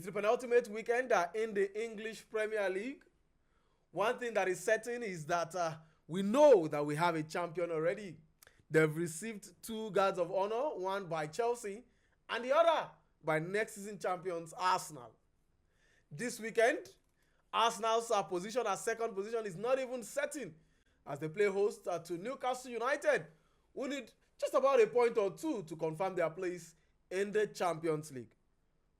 It's the penultimate weekend in the English Premier League. One thing that is certain is that we know that we have a champion already. They've received 2 guards of honor, one by Chelsea and the other by next season champions Arsenal. This weekend, Arsenal's position as second position is not even certain as they play host to Newcastle United, who need just about a point or 2 to confirm their place in the Champions League.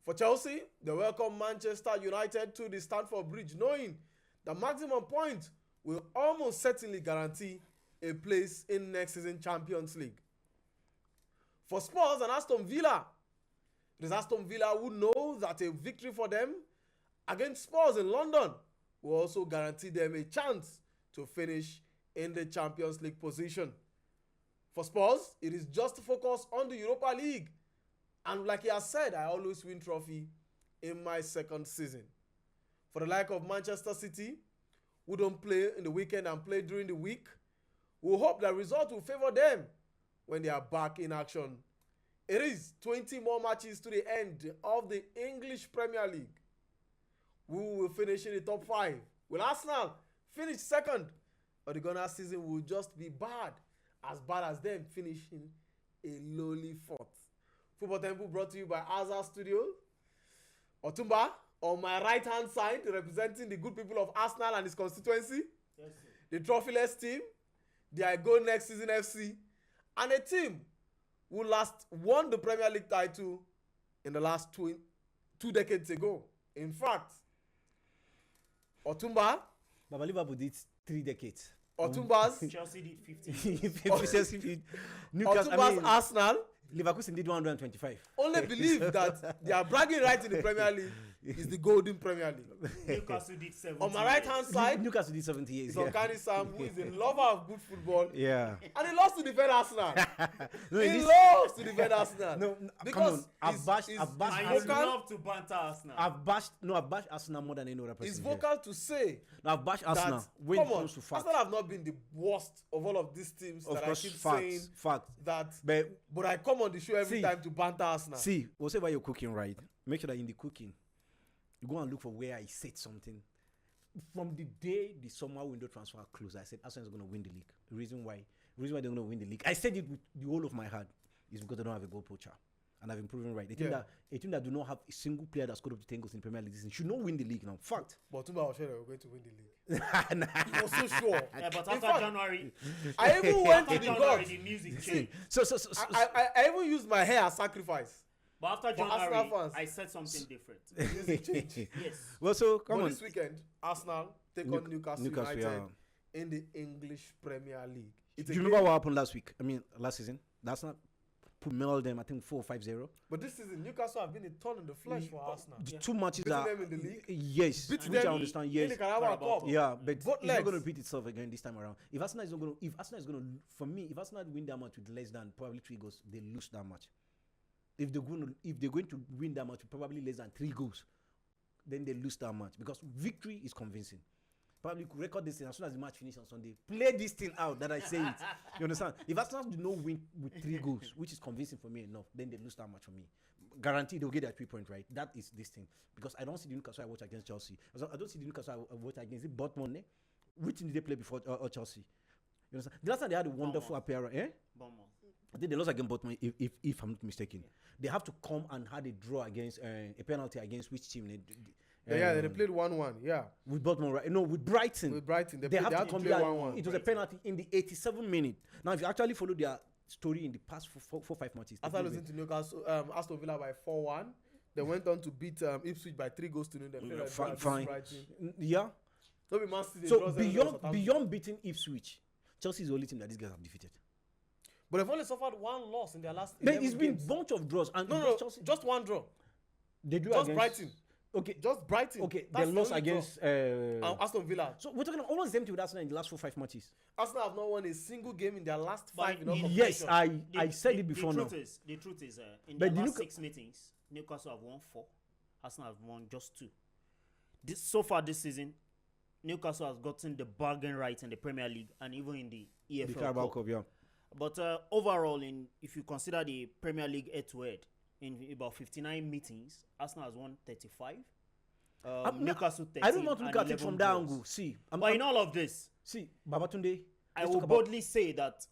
For Chelsea, they welcome Manchester United to the Stamford Bridge, knowing the maximum point will almost certainly guarantee a place in next season Champions League. For Spurs and Aston Villa, it is Aston Villa who know that a victory for them against Spurs in London will also guarantee them a chance to finish in the Champions League position. For Spurs, it is just to focus on the Europa League. And like he has said, I always win trophy in my second season. For the like of Manchester City, who don't play in the weekend and play during the week, we hope that result will favor them when they are back in action. It is 20 more matches to the end of the English Premier League. Who will finish in the top 5? Will Arsenal finish second? Or the Gunners season will just be bad as them finishing a lowly 4th? Football Temple brought to you by Azar Studio. Otumba, on my right hand side, representing the good people of Arsenal and his constituency. Yes, sir. The trophyless team, the I Go Next Season FC, and a team who last won the Premier League title in the last 2 decades ago. In fact, Otumba. Baba Liverpool did 3 decades. Otumba's Chelsea did 15. Newcastle, Otumba's Arsenal. Leverkusen did 125. Only believe that their bragging right in the Premier League is the golden Premier League. Newcastle did 70. On my right hand side, Newcastle did 70 years. is Onkani Sam, who is a lover of good football. Yeah. And he lost to defend Arsenal. No, he lost to defend Arsenal. No, because I've bashed I love to banter Arsenal. I've bashed Arsenal more than any other person. He's vocal to say no, I've bashed Arsenal that, when it comes to facts. Arsenal have not been the worst of all of these teams Of that course, I keep facts, saying facts. that. But I come on the show every time to banter Arsenal. See, whatever you're cooking, right? Make sure that in the cooking, you go and look for where I said something. From the day the summer window transfer closed, I said Arsenal is going to win the league. The reason why they're going to win the league, I said it with the whole of my heart, is because they don't have a goal poacher. And I've been proven right. A team that do not have a single player that scored up to 10 goals in the Premier League season should not win the league now. Fact. But Tumba was sure they were going to win the league. He was so sure. Yeah, but after January, I even went to the January, gods. the music changed. I even used my hair as sacrifice. But after January, I said something different. Music changed. Yes. Well, so come on. This weekend, Arsenal take on Newcastle United in the English Premier League. Do you remember what happened last season? That's not Pumel them, I think 4-5-0. But this season, Newcastle have been a thorn in the flesh for Arsenal. The 2 matches beating are them in the league. Yes, Beating which I them understand. in Yes, the Carabao Cup. yeah, but Both it's not going to repeat itself again this time around. If Arsenal is going to, for me, if Arsenal win that match with less than probably 3 goals, they lose that match. If they're going to win that match with probably less than 3 goals, then they lose that match because victory is convincing. Probably could record this thing as soon as the match finishes on Sunday. Play this thing out that I say it. You understand? If Arsenal do not win with 3 goals, which is convincing for me enough, then they lose that match for me. Guaranteed they'll get their 3 point right. That is this thing. Because I don't see the Newcastle I watch against Chelsea. I don't see the Newcastle I watch against Dortmund. Which team did they play before Chelsea? You understand? The last time they had a wonderful appearance. I think they lost against Dortmund, if I'm not mistaken. Yeah. They have to come and had a draw against a penalty against which team? They played 1-1. Yeah, with Dortmund, right? No, with Brighton. They have to come play 1-1. It was a penalty in the 87th minute. Now, if you actually follow their story in the past 4-5 matches, after losing to Newcastle, Aston Villa by 4-1, they went on to beat Ipswich by 3 goals to nil. Fine. Yeah. So beyond beating Ipswich, Chelsea is the only team that these guys have defeated. But they've only suffered 1 loss in their last. It's been a bunch of draws. And no, just 1 draw. They do just against Brighton. Okay, just Brighton. Okay, they lost against Aston Villa. So we're talking almost the same thing with Arsenal in the last 4-5 matches. Arsenal have not won a single game in their last 5 in all competitions. Yes, I said it before now. The truth is, in the last 6 meetings, Newcastle have won 4. Arsenal have won just 2. So far this season, Newcastle has gotten the bargain right in the Premier League and even in the EPL Carabao Cup, yeah. But overall, if you consider the Premier League head-to-head, in about 59 meetings. Arsenal has won 35. I'm Newcastle 13. I don't want to look and at it 11 from that draws. angle. See, But in all of this, see, Babatunde. I let's will talk about- boldly say that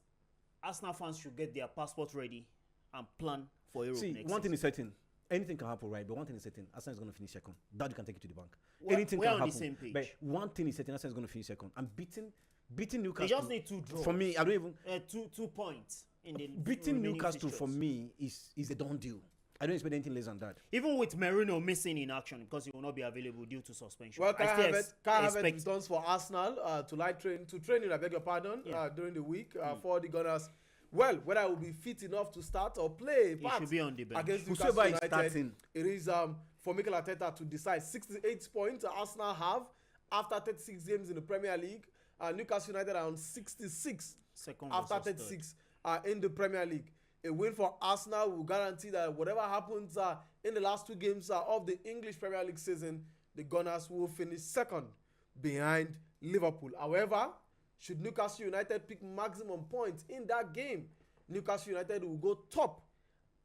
Arsenal fans should get their passport ready and plan for Europe See, next one thing season. is certain. Anything can happen, right? But one thing is certain. Arsenal is going to finish second. That you can take it to the bank. We're- Anything we're can on the happen. same page. But one thing is certain. Arsenal is going to finish second. And beating Newcastle. They just need 2 draws. For me, I don't even. 2 points in the Beating remaining Newcastle for fixtures. me is a done deal. I don't expect anything less than that. Even with Merino missing in action because he will not be available due to suspension. Well, I still Kai expect returns for Arsenal to training. I beg your pardon. Yeah. During the week for the Gunners. Well, whether I will be fit enough to start or play, he should be on the bench. against Whosoever Newcastle is United, starting. it is for Mikel Arteta to decide. 68 points Arsenal have after 36 games in the Premier League. Newcastle United are on 66 Second after versus 36 in the Premier League. A win for Arsenal will guarantee that whatever happens in the last 2 games of the English Premier League season, the Gunners will finish second behind Liverpool. However, should Newcastle United pick maximum points in that game, Newcastle United will go top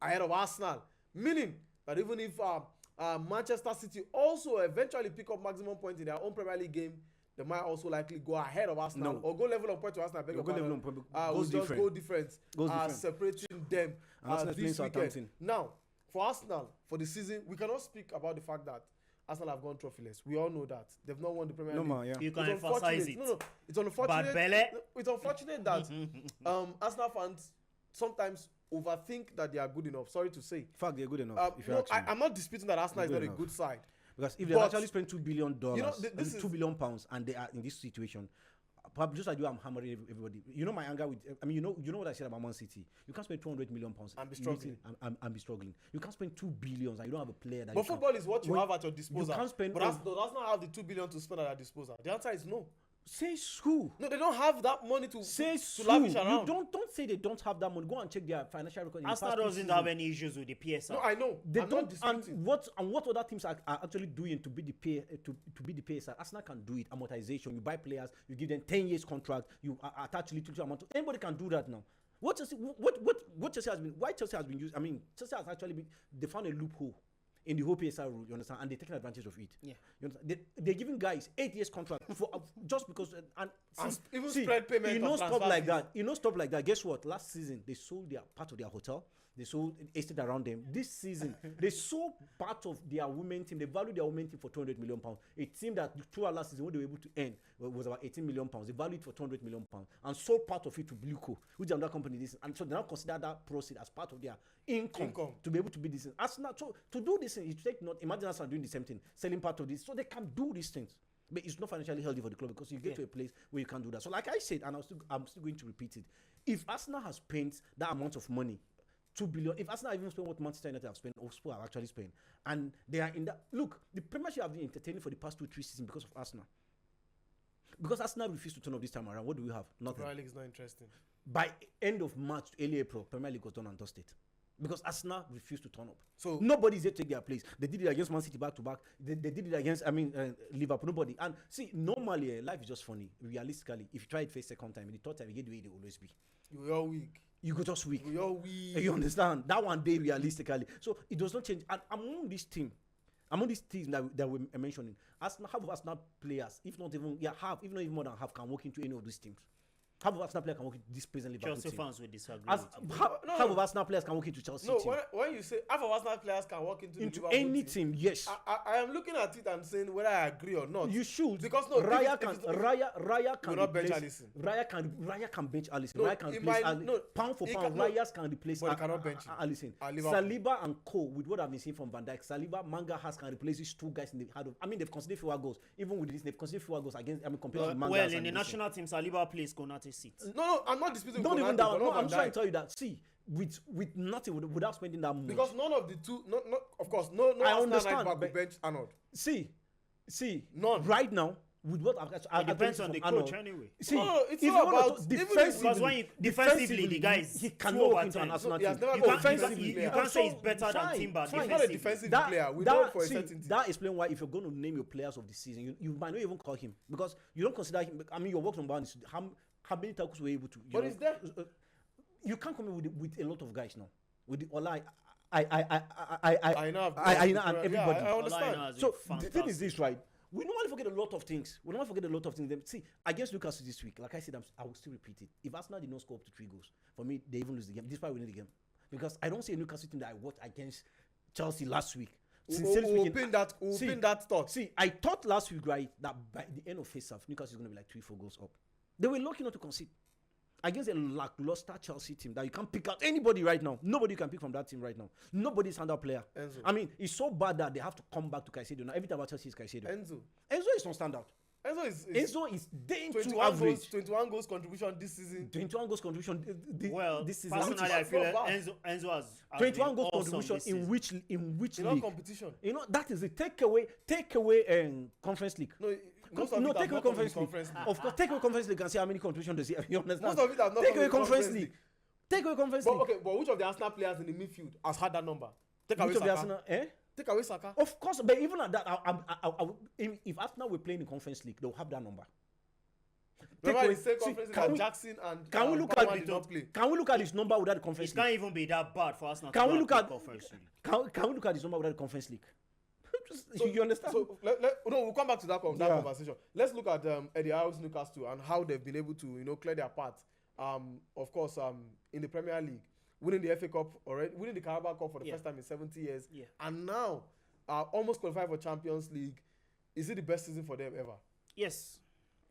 ahead of Arsenal. Meaning that even if Manchester City also eventually pick up maximum points in their own Premier League game, they might also likely go ahead of Arsenal No. or go level on point to Arsenal. Go level on point, With goes just different. goal difference, Goes different. separating them And Arsenal is playing this weekend. Southampton. Now, for Arsenal, for the season, we cannot speak about the fact that Arsenal have gone trophyless. We all know that. They've not won the Premier No, League. man, yeah. You can It's emphasize unfortunate. it. No, it's unfortunate. Bad belly. It's unfortunate that Arsenal fans sometimes overthink that they are good enough. Sorry to say. In fact, they're good enough. If you No, ask me. I'm not disputing that Arsenal is They're not good a good side. Because if they But- actually spend $2 billion, this is- £2 billion, and they are in this situation, perhaps just like you, I'm hammering everybody. You know my anger with. I mean, you know what I said about Man City. You can't spend £200 million And be struggling. and be struggling. You can't spend $2 billion and you don't have a player that. But you can- football is what you When- have at your disposal. can't spend but all- does not have the $2 billion to spend at their disposal. The answer is no. Says who? No, they don't have that money to Says who? lavish You around. don't say they don't have that money. Go and check their financial record. in the Arsenal past 2 doesn't seasons. have any issues with the PSR. No, I know. They I'm don't, not disputing. and what other teams are actually doing to be the pay to be the PSR. Arsenal can do it. Amortization. You buy players. You give them 10 years contract. You attach little amount. Anybody can do that now. What Chelsea has been? Why Chelsea has been used? I mean, Chelsea has actually been. They found a loophole in the whole PSR rule. You understand? And they're taking advantage of it. Yeah. You understand? They're giving guys 8 years contract for just because and Even spread payment You of know, stuff transfer like fees. that. You know, stuff like that. Guess what? Last season they sold their part of their hotel. They sold estate around them. This season, they sold part of their women team. They valued their women team for £200 million. A team that throughout last season, what they were able to earn was about £18 million. They valued it for £200 million and sold part of it to Bluco, which is another company. This and so they now consider that proceed as part of their income. To be able to be this. Arsenal, so to do this thing, you take not imagine Arsenal doing the same thing, selling part of this, so they can do these things. But it's not financially healthy for the club because you get to a place where you can't do that. So, like I said, and I'm still going to repeat it. If Arsenal has spent that amount of money, $2 billion. If Arsenal even spent what Manchester United have spent, or Spurs have actually spent, and they are in that. Look, the Premiership have been entertaining for the past 2-3 seasons because of Arsenal. Because Arsenal refused to turn up this time around. What do we have? Nothing. Premier League is not interesting. By end of March, early April, Premier League was done and dusted. Because Arsenal refused to turn up. So nobody's there to take their place. They did it against Man City back to back. They did it against, Liverpool. Nobody. And see, normally life is just funny. Realistically, if you try it for a second time, the third time you get the way they always be. you are weak. You go just weak. You are weak. You understand? That one day realistically. So it does not change. And among these teams that we're mentioning, Arsenal, half of Arsenal players, if not even more than half, can walk into any of these teams. Half of Arsenal players can walk into this present Liverpool Chelsea team. fans will disagree. Half of Arsenal players can walk into Chelsea No, team. when you say half of Arsenal players can walk into Liverpool any team, yes. I am looking at it and saying whether I agree or not. You should, because no, Raya if can it's- Raya can will not bench replace Alisson. Raya can bench Alisson. No, Raya can he replace might- no, pound for he pound. can- no, Raya can replace but he cannot bench him. Alisson. At Liverpool. Saliba and Co. With what I've been seeing from Van Dijk, Saliba, Manga has can replace these 2 guys in the head of. I mean, they've conceded fewer goals. Even with this, they've conceded fewer goals against. I mean, compared to Manga. Well, in the national team, Saliba plays Konate seats. No, I'm not disputing. Not even Konate, that but one. not No, Van I'm trying Dijk. to tell you that. See, with nothing, without spending that much. Because none of the two, of course, no I Arsenal understand, right back but- will bench Arnold. See, None. right now with what I've It depends on the coach Arnold, anyway. See, No, it's if you not wanna about- talk even if- defensively, Because when you defensively, the guy is he too cannot walk over into an time. Arsenal So he has team. never You got can't, defensive you player. can't say he's So, better than fine, Timber fine. He's not a defensive player. We know it for a certain thing. That explains why if you're going to name your players of the season, you might not even call him because you don't consider him. I mean, your work number one is how many tackles were you able to. But is there? You can't come in with a lot of guys now. With the Ola, I know. and everybody. Yeah, I understand. So the thing is this, right? We normally forget a lot of things. See, against Newcastle this week, like I said, I will still repeat it. If Arsenal did not score up to 3 goals, for me, they even lose the game. Despite winning the game, because I don't see a Newcastle team that I watched against Chelsea last week. We'll pin that thought. See, I thought last week, right, that by the end of face off, Newcastle is going to be like 3-4 goals up. They were lucky not to concede against a lackluster Chelsea team that you can't pick out anybody right now. Nobody can pick from that team right now. Nobody's standout player. Enzo. I mean, it's so bad that they have to come back to Caicedo. Now, every time about Chelsea is Caicedo. Enzo is not standout. Enzo is dead to average. 21 goals contribution this season. 21 goals contribution this season. Personally, I feel Enzo has 21 goals awesome contribution in which league? Competition. You know, that is the take away Conference League. No, take away Conference League. Of course, take away Conference League and see how many contributions does he have. You understand? Most of it have not take away Conference League. Take away Conference League. Okay, but which of the Arsenal players in the midfield has had that number? Take away Saka. Take away Saka. Of course, but even at that, if Arsenal were playing in Conference League, they'll have that number. Remember the same Conference League that Jackson and can we look at this number without the Conference League? It can't even be that bad for Arsenal. Can we look at Conference League? Can we look at this number without the Conference League? You understand? So we'll come back to that conversation. Let's look at Eddie Howe's Newcastle and how they've been able to clear their path. Of course, in the Premier League, winning the FA Cup already, winning the Carabao Cup for the first time in 70 years, and now almost qualified for Champions League. Is it the best season for them ever? Yes,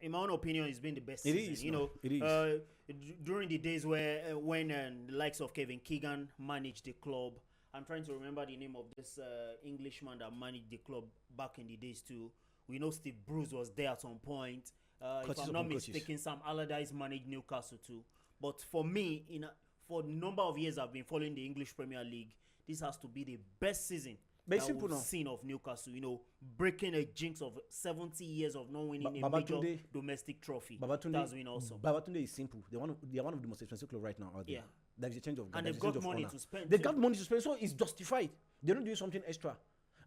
in my own opinion, it's been the best season. It is. During the days when the likes of Kevin Keegan managed the club. I'm trying to remember the name of this Englishman that managed the club back in the days too. We know Steve Bruce was there at some point. If I'm not mistaken, Sam Allardyce managed Newcastle too. But for me, for the number of years I've been following the English Premier League, this has to be the best season that we've seen of Newcastle. Breaking a jinx of 70 years of not winning a major domestic trophy. That's been awesome. Babatunde is simple. They're one of the most expensive clubs right now out there. Yeah. There's a change of guard. And they've got money to spend. They've got money to spend, so it's justified. They're not doing something extra.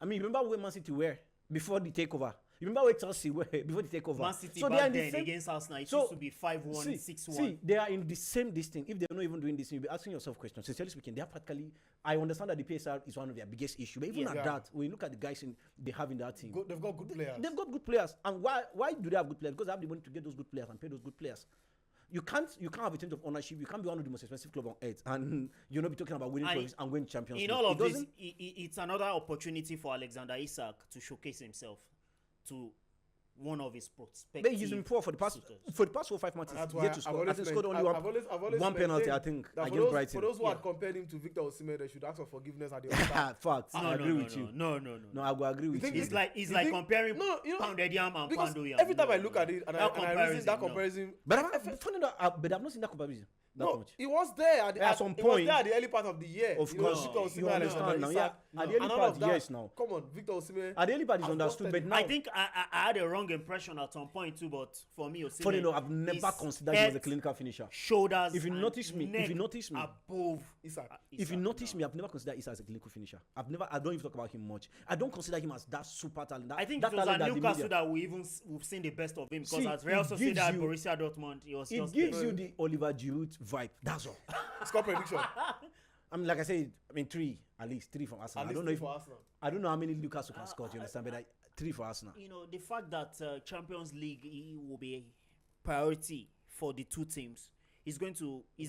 I mean, remember where Man City were before the takeover? You remember where Chelsea were before the takeover? Man City back then against Arsenal, it used to be 5-1, 6-1. See, they are in the same thing. If they're not even doing this, you'll be asking yourself questions. Sincerely speaking, they are practically. I understand that the PSR is one of their biggest issues, but even at that, when you look at the guys they have in that team, they've got good players. They've got good players, and why do they have good players? Because they have the money to get those good players and pay those good players. You can't have a change of ownership. You can't be one of the most expensive clubs on earth and you'll not be talking about winning trophies and winning Champions League. In all of this, it's another opportunity for Alexander Isak to showcase himself to one of his prospective. They used him poor for the past 4 or 5 months. Yet to score. I think scored only one penalty. I think against Brighton. For those who had compared him to Victor Osimhen, they should ask for forgiveness at the end. Facts. I agree with you. No, I will agree with you. It's like comparing pounded yam and pounded yam. Every time I look at it and I reason that comparison, but I've not seen that comparison. No, it was there at some point. It was there at the early part of the year. Of course, you understand now. Yeah, at the early part, yes. Now, come on, Victor Osimhen. At the early part is understood, but now I think I had a wrong impression at some point too. But for me, Osimhen, funny enough, I've never considered him as a clinical finisher. Shoulders. If you notice me, above Isak. If you notice me, I've never considered Isak as a clinical finisher. I don't even talk about him much. I don't consider him as that super talent. I think it was at Newcastle that we've seen the best of him because as Real Sociedad, Borussia Dortmund, it gives you the Oliver Giroud vibe. That's all. Score prediction. I mean, like I said, 3 at least 3 from Arsenal. I don't know how many Newcastle can score. You understand? But 3 for Arsenal. The fact that Champions League will be a priority for the two teams is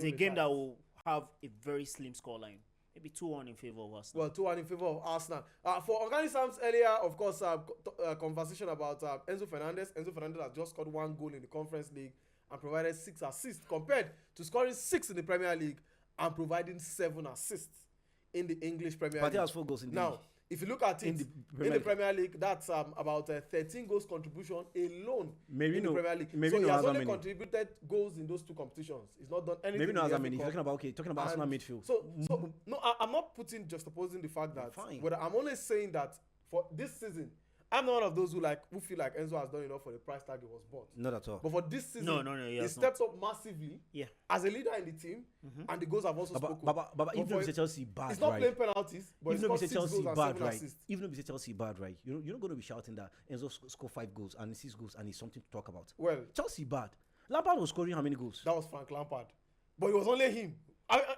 a game that will have a very slim scoreline. Maybe 2-1 in favor of Arsenal. Well, 2-1 in favor of Arsenal. For Organic Sam's earlier, of course, conversation about Enzo Fernandez. Enzo Fernandez has just scored 1 goal in the Conference League and provided 6 assists compared to scoring 6 in the Premier League and providing 7 assists in the English Premier League. But he has 4 goals in now, if you look at it in the Premier League, that's about 13 goals contribution alone in the Premier League. So he has only contributed goals in those 2 competitions. He's not done anything. Maybe not as many. If you're talking about Arsenal midfield. So no, I'm not juxtaposing the fact that. But I'm only saying that for this season, I'm not one of those who feel like Enzo has done enough for the price tag he was bought. Not at all. But for this season, he steps up massively as a leader in the team, and the goals have also spoken. But even if it's Chelsea bad, he's not playing penalties, but he's got 6 goals and 7 assists. Even if it's Chelsea bad, right? You're not going to be shouting that Enzo scored 5 goals and 6 goals and it's something to talk about. Well, Chelsea bad. Lampard was scoring how many goals? That was Frank Lampard, but it was only him.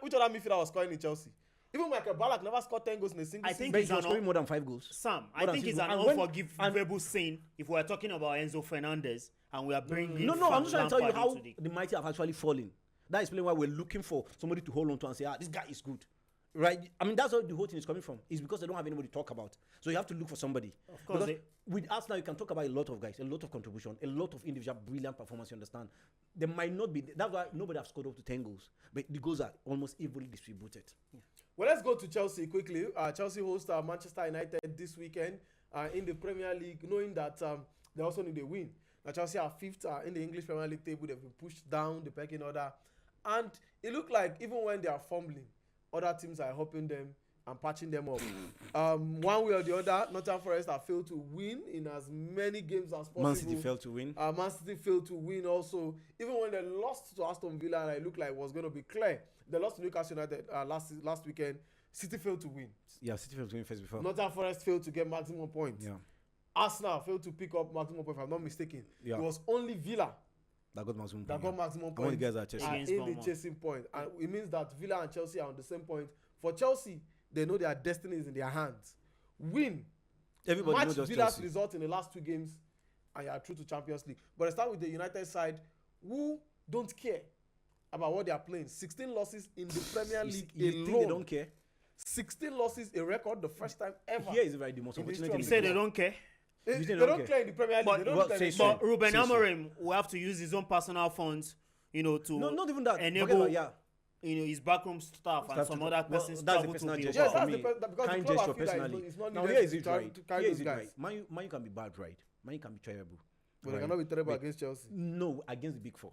Which other midfielder was scoring in Chelsea? Even Michael Ballack never scored 10 goals in a single I season. think But it's he was an scoring more than 5 goals. Sam, I More than think it's 6 an goals. And when- unforgivable sin if we're talking about Enzo Fernandez and we are bringing No, I'm just trying to tell you Lampard how into the mighty have actually fallen. That explains why we're looking for somebody to hold on to and say, this guy is good. Right? I mean, that's where the whole thing is coming from. It's because they don't have anybody to talk about. So you have to look for somebody. Of course, Because with us now, you can talk about a lot of guys, a lot of contribution, a lot of individual brilliant performance, you understand? There might not be, that's why nobody has scored up to 10 goals. But the goals are almost evenly distributed. Well, let's go to Chelsea quickly. Chelsea host Manchester United this weekend in the Premier League, knowing that they also need a win. Now, Chelsea are 5th in the English Premier League table. They've been pushed down the pecking order. And it looked like even when they are fumbling, other teams are helping them and patching them up. One way or the other, Nottingham Forest have failed to win in as many games as possible. Man City failed to win. Man City failed to win also. Even when they lost to Aston Villa, and it looked like it was going to be clear. They lost to Newcastle United last weekend. City failed to win. Yeah, City failed to win first before. Nottingham Forest failed to get maximum points. Yeah. Arsenal failed to pick up maximum points, if I'm not mistaken. Yeah. It was only Villa That got maximum that point. got maximum How many points. guys are chasing? Are Against in the Bournemouth. chasing point. And it means that Villa and Chelsea are on the same point. For Chelsea, they know their destiny is in their hands. Win. Everybody Match knows just Villa's Chelsea. result in the last 2 games and you are through to Champions League. But I start with the United side who don't care about what they are playing. 16 losses in the Premier League You alone. think they don't care? 16 losses, a record, the first time ever. Here is right the most In the unfortunate history You of say the they don't care. They, You think they they don't don't play in the Premier League. But- They don't well, play say in the so. But Ruben Say so. Amorim will have to use his own personal funds, to No, not even that. Forget enable about- yeah. his backroom staff and Staff some to- other well, persons that's a travel to personal Villa. gesture Yes, for that's me. the because the Kind club gesture have feel that personally. it's not Now needed here is to it carry- right. to carry Here is those it guys. right. Man, you can be bad, right? Man, you can be terrible. But they Right. cannot be terrible But- against Chelsea. No, against the big 4.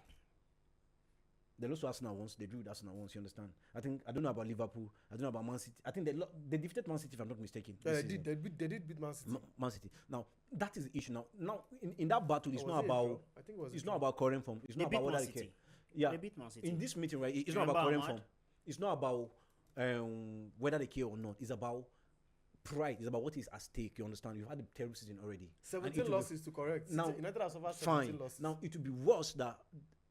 They lost to Arsenal once. They drew with Arsenal once. You understand? I don't know about Liverpool. I don't know about Man City. I think they defeated Man City, if I'm not mistaken. Yeah, this they season. did. They did beat Man City. Man City. Now that is the issue. Now in that battle, it's Or not was it a draw? about. I think it was a It's draw. not about current form. It's They not beat about what Man I care. City. Yeah. They beat Man City. In this meeting, right? It's not Remember about current Ahmad? form. It's not about whether they care or not. It's about pride. It's about what is at stake. You understand? You've had a terrible season already. And 17 it will be- losses to correct. Now, United have suffered 17 Fine. losses. Now it will be worse that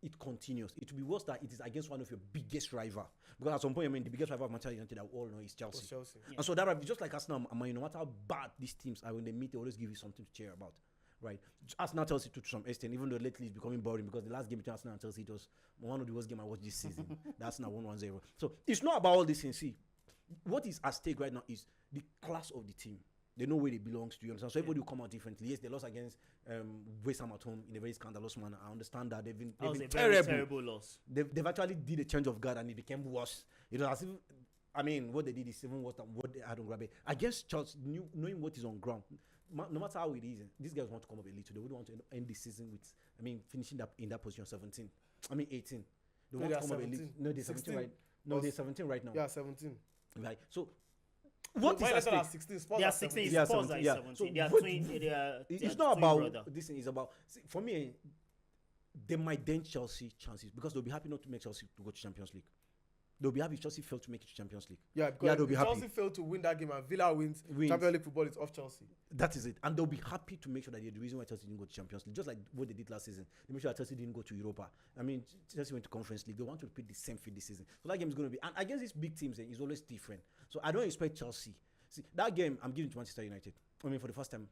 it continues. It will be worse that it is against one of your biggest rival. Because at some point, I mean, the biggest rival of Manchester United that we all know is it was Chelsea. Chelsea. And so that rival, just like Arsenal and Man, no matter how bad these teams are when they meet, they always give you something to cheer about. Right? Arsenal Chelsea to some extent, even though lately it's becoming boring because the last game between Arsenal and Chelsea it was one of the worst games I watched this season. The Arsenal won 1-0. So it's not about all this things. See, what is at stake right now is the class of the team. They know where they belong to. You understand? So everybody will come out differently. Yes, they lost against West Ham at home in a very scandalous manner. I understand that they've been That was a terrible. very terrible loss. They've actually did a change of guard and it became worse. It was as if, I mean, what they did is even worse than what they had on Grabbe. Against Chelsea, knowing what is on ground, no matter how it is, these guys want to come up a little. They wouldn't want to end the season with, finishing that in that position 17. 18. They want they to are come up a 17. little. No, they're 17 16 right. No, was- they're 17 right now. Yeah, 17. Right. So, what is Man at United are stake? 16. Spurs They are are 16. 17. Yeah, Spurs are 17, yeah. 17. So They are what- twin. They are It's twin not about brother. this thing. It's about for me. They might dent Chelsea chances because they'll be happy not to make Chelsea to go to Champions League. They'll be happy if Chelsea fail to make it to Champions League. Yeah, Yeah, because they'll be if happy. Chelsea failed to win that game and Villa wins, Wins. Champions League football is off Chelsea. That is it, and they'll be happy to make sure that they're the reason why Chelsea didn't go to Champions League, just like what they did last season. They made sure that Chelsea didn't go to Europa. I mean, Chelsea went to Conference League. They want to repeat the same feat this season. So that game is going to be, and against these big teams, it's always different. So I don't expect Chelsea. See, that game I'm giving to Manchester United. I mean, for the first time,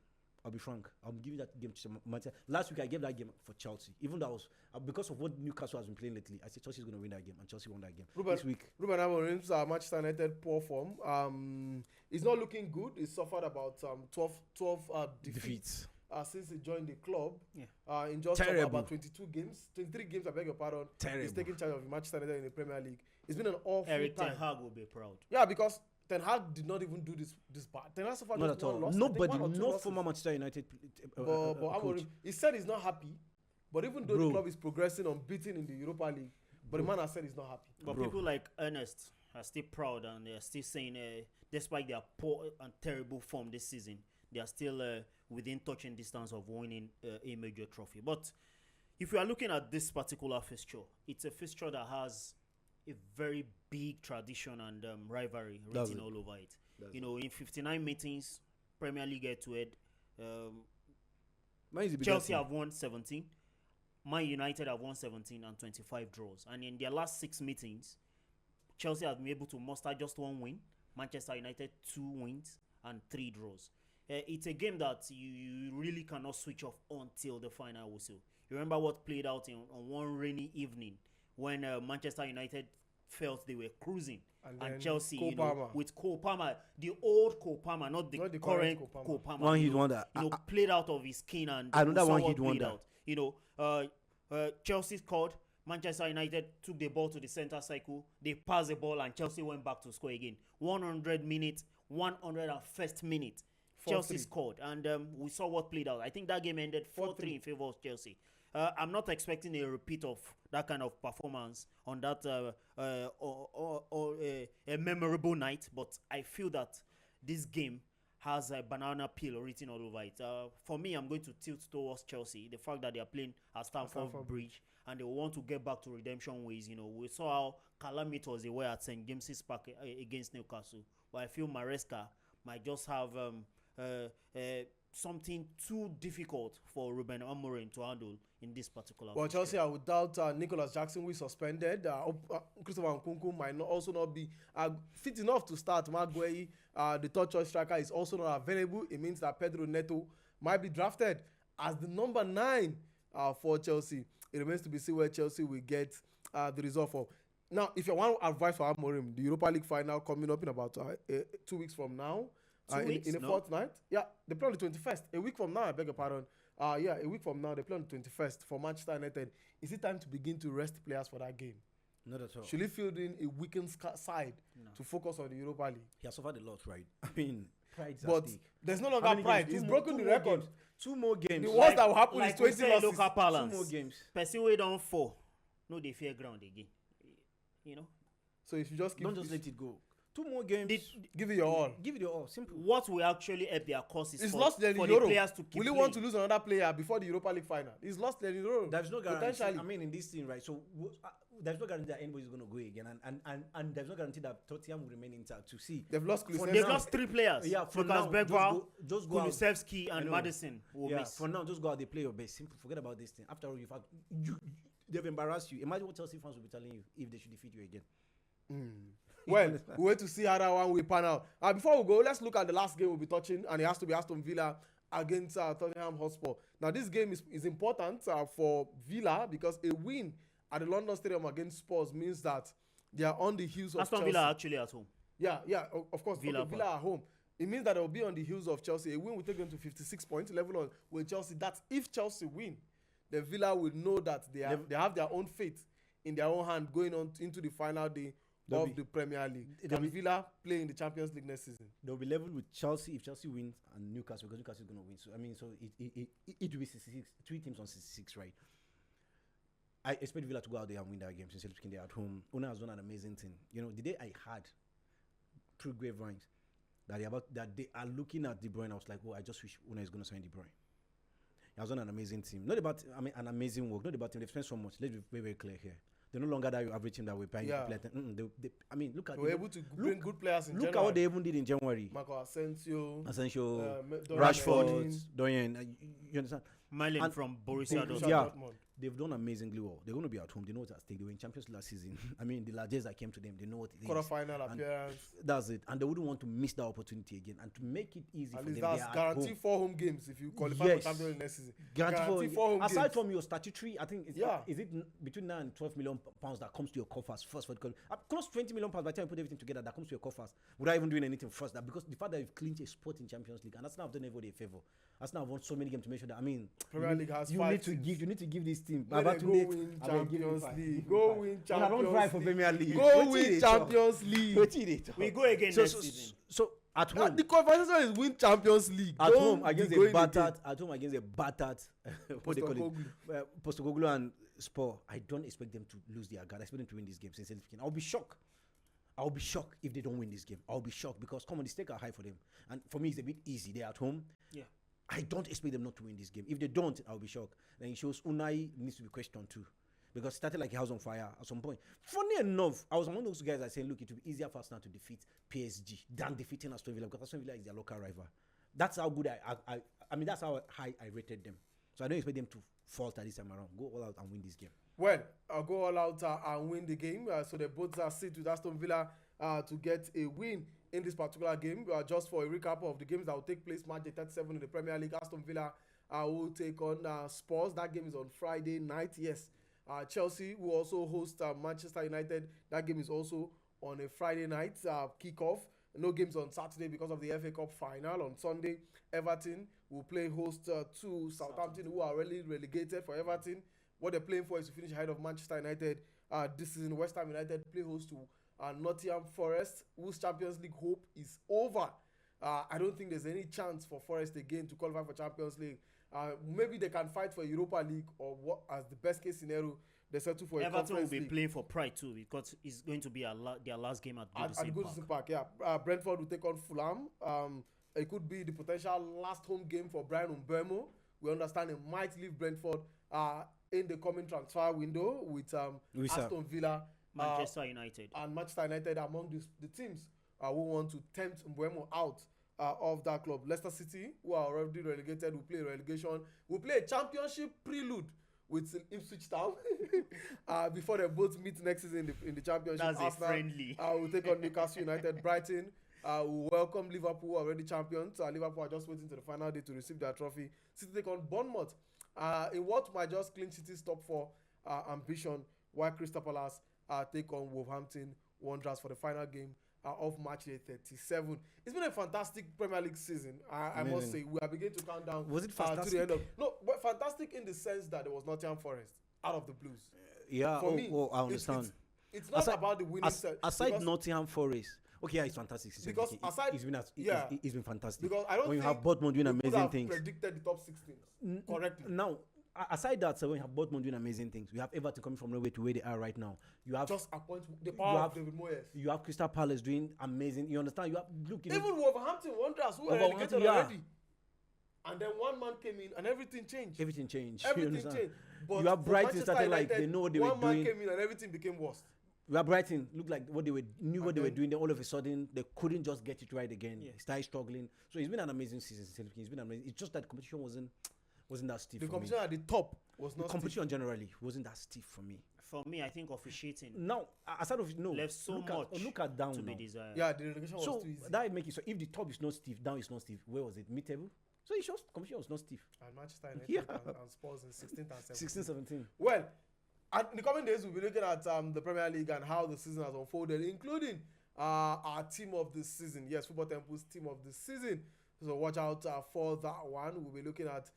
I'll be frank. I'm giving that game to Manchester. Last week I gave that game for Chelsea, even though I was because of what Newcastle has been playing lately. I said Chelsea is going to win that game, and Chelsea won that game. Ruben- This week, Ruben Amorim's Manchester United poor form. He's not looking good. He suffered about 12 defeats since he joined the club. Yeah. In just Terrible. about 22 games, 23 games. I beg your pardon. He's Terrible. taking charge of Manchester United in the Premier League. It's been an awful Eric time. Ten Hag will be proud. Yeah, because Ten Hag did not even do this bad. Ten Hag suffered not just at all. one loss. I think Nobody, one or two no losses. former Manchester United But coach. Amorim, he said he's not happy. But even though Bro. the club is progressing unbeaten in the Europa League, but the man has said he's not happy. But Bro. people like Ernest are still proud and they are still saying, despite their poor and terrible form this season, they are still within touching distance of winning a major trophy. But if you are looking at this particular fixture, it's a fixture that has a very big tradition and rivalry Does written it? all over it. Does You know, in 59 meetings, Premier League head-to-head, Man is the biggest Chelsea team. have won 17. Man United have won 17 and 25 draws. And in their last 6 meetings, Chelsea have been able to muster just one win. Manchester United 2 wins and 3 draws. It's a game that you really cannot switch off until the final whistle. You remember what played out on one rainy evening when Manchester United felt they were cruising, and Chelsea, with Cole Palmer, the old Cole Palmer, not the current Cole Palmer. One hit wonder. Played out of his skin, and another one hit wonder. Chelsea scored. Manchester United took the ball to the center circle. They passed the ball, and Chelsea went back to score again. 100 minutes, 101st minute. Chelsea scored, and we saw what played out. I think that game ended 4-3 in favor of Chelsea. I'm not expecting a repeat of that kind of performance on that a memorable night, but I feel that this game has a banana peel written all over it. For me, I'm going to tilt towards Chelsea. The fact that they are playing at Stamford Bridge and they want to get back to redemption ways. We saw how calamitous they were at St. James's Park against Newcastle, but I feel Maresca might just have something too difficult for Ruben Amorim to handle in this particular. Well, Chelsea, I would doubt Nicholas Jackson will be suspended. Christopher Nkunku might also not be fit enough to start. Maguire, the third choice striker, is also not available. It means that Pedro Neto might be drafted as the number 9 for Chelsea. It remains to be seen where Chelsea will get the result for. Now, if you want advice for Amorim, the Europa League final coming up in about 2 weeks from now. In a fortnight. Yeah, they play on the 21st. A week from now, I beg your pardon. A week from now, they play on the 21st for Manchester United. Is it time to begin to rest players for that game? Not at all. Should he field in a weakened side to focus on the Europa League? He has suffered a lot, right? I mean, pride. But there's no longer pride. He's broken the record. 2 more games. The worst that will happen is 20 losses. Local balance. 2 more games. Person way down 4. No, they fear ground again. So if you just don't just let it go. 2 more games. Give it your all. Give it your all. Simple. What will actually help their cause is for lost the players to keep Will he want to lose another player before the Europa League final? He's lost the Euro. There's no guarantee. I mean, in this thing, right? So there's no guarantee that anybody's going to go again, and there's no guarantee that Tottenham will remain intact. To see, they've lost. They've lost 3 players. Yeah, for Lucas now, Bergwijn, just go Kulusevski, and Madison will miss. For now, just go out. They play your best. Simple. Forget about this thing. After all, they've embarrassed you. Imagine what Chelsea fans will be telling you if they should defeat you again. Well, we wait to see how that one will pan out. Before we go, let's look at the last game we'll be touching, and it has to be Aston Villa against Tottenham Hotspur. Now, this game is important for Villa because a win at the London Stadium against Spurs means that they are on the heels of Aston Chelsea. Villa actually at home. Yeah, of course. Villa at home. It means that they will be on the heels of Chelsea. A win will take them to 56 points, level on with Chelsea. That's if Chelsea win, the Villa will know that they have their own fate in their own hand going on into the final day of the Premier League. Can Villa play in the Champions League next season? They'll be level with Chelsea if Chelsea wins, and Newcastle, because Newcastle is going to win. So I mean, it will be 66. 3 teams on 66, right? I expect Villa to go out there and win that game since they're at home. Una has done an amazing thing. The day I heard through grapevines that they are looking at De Bruyne, I was like, I just wish Una is going to sign De Bruyne. He has done an amazing team. Not about an amazing work. Not about him. They've spent so much. Let's be very, very clear here. They're no longer that average team that we're buying. Look at. They were able to bring good players in January. Look at what they even did in January. Marco Asensio, Rashford, Dorian. You understand? Milan from Borussia Dortmund. Yeah, they've done amazingly well. They're going to be at home. They know what's at stake. They were in Champions League last season. I mean, the largest that came to them, they know what it is. Quarter-final appearance. That's it. And they wouldn't want to miss that opportunity again. And to make it easy at for least them, that's guarantee 4 home games if you qualify for Champions League next season. Guarantee 4 home games. Aside from your statutory, I think, is it between 9 and 12 million pounds that comes to your coffers first? Close to 20 million pounds by the time you put everything together that comes to your coffers without even doing anything first. That because the fact that you've clinched a spot in Champions League, and that's not done everybody a favor. That's not won so many games to make sure that Premier League has you need to give this team. Go win Champions League. Go win Champions League. I don't try for Premier League. Go win Champions League. We go again next season. So at home, the conversation is win Champions League. At home against a battered. What they call it? Postecoglou and Spurs. I don't expect them to lose their guard. I expect them to win this game. I'll be shocked. I'll be shocked if they don't win this game. I'll be shocked because the stakes are high for them. And for me, it's a bit easy. They're at home. Yeah. I don't expect them not to win this game. If they don't, I'll be shocked. Then it shows Unai needs to be questioned too. Because it started like a house on fire at some point. Funny enough, I was among those guys that saying, look, it will be easier for us now to defeat PSG than defeating Aston Villa because Aston Villa is their local rival. That's how good I mean, that's how high I rated them. So I don't expect them to falter this time around. Go all out and win this game. Well, I'll go all out and win the game. So they both sit with Aston Villa to get a win in this particular game. Just for a recap of the games that will take place March 37 in the Premier League, Aston Villa will take on Spurs. That game is on Friday night. Yes. Chelsea will also host Manchester United. That game is also on a Friday night kickoff. No games on Saturday because of the FA Cup final. On Sunday, Everton will play host to Southampton, who are already relegated. For Everton, what they're playing for is to finish ahead of Manchester United this season. West Ham United play host to Nottingham Forest, whose Champions League hope is over. I don't think there's any chance for Forest again to qualify for Champions League. Maybe they can fight for Europa League, or what, as the best case scenario, they settle for Everton a Conference will be League. playing for pride too, because it's going to be their last game at Goodison Park. Yeah. Brentford will take on Fulham. It could be the potential last home game for Brian Mbeumo. We understand he might leave Brentford in the coming transfer window with Aston Villa, Manchester United, and Manchester United among the teams who want to tempt Mbeumo out of that club. Leicester City, who are already relegated, will play relegation. Will play a championship prelude with Ipswich Town before they both meet next season in the championship. That's Arsenal, a friendly. will take on Newcastle United. Brighton will welcome Liverpool, already champions. Liverpool are just waiting to the final day to receive their trophy. City take on Bournemouth in what might just clinch City's top 4 ambition, while Crystal Palace take on Wolverhampton Wanderers for the final game of March 37. It's been a fantastic Premier League season. I must say, we are beginning to count down. Was it to fantastic? the end of but fantastic in the sense that there was Nottingham Forest out of the blues. Yeah, For me, I understand. It's not about the winning side. Aside Nottingham Forest, okay, yeah, it's fantastic. Because aside, it's been fantastic. Because I don't when you think have Dortmund doing amazing things. Predicted the top 16 correctly. Now, aside that, so when you have Dortmund doing amazing things, you have Everton coming from nowhere to where they are right now. You have just appoint the power of David Moyes. You have Crystal Palace doing amazing. You understand? You have even Wolverhampton Wanderers, who were relegated already. And then one man came in and everything changed. Everything changed. Everything changed. But you have Brighton started like they know what they were doing. One man came in and everything became worse. You have Brighton looked like what they were doing. Then all of a sudden they couldn't just get it right again. Yeah. Started struggling. So it's been an amazing season. It's been amazing. It's just that the competition wasn't that stiff. The competition at the top was not. The competition generally wasn't that stiff for me. For me, I think officiating. Now, aside of left so much. Look at down to now. be desired. Yeah, the relegation was too easy. That make it so if the top is not stiff, down is not stiff. Where was it? Mid-table. So it shows competition was not stiff. And Manchester United and Spurs in 16th and 17th. 16-17. Well, in the coming days, we'll be looking at the Premier League and how the season has unfolded, including our team of the season. Yes, Football Temple's team of the season. So watch out for that one. We'll be looking at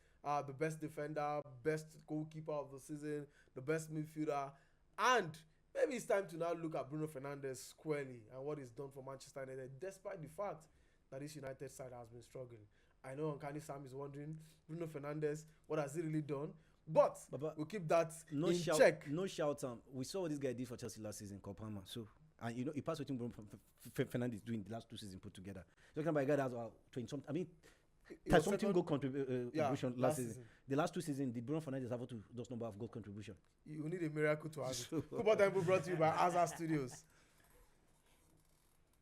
the best defender, best goalkeeper of the season, the best midfielder, and maybe it's time to now look at Bruno Fernandes squarely and what he's done for Manchester United, despite the fact that this United side has been struggling. I know Uncanny Sam is wondering, Bruno Fernandes, what has he really done? But we'll keep that in check. No shout. We saw what this guy did for Chelsea last season, Copama. So, and you know, he passed what Bruno Fernandes doing the last 2 seasons put together. Talking about a guy that has 20 something. I mean, has something goal contribution last season. The last 2 seasons, did Bruno Fernandes have those number of goal contribution? You need a miracle to have it. Football Temple brought to you by Azar Studios.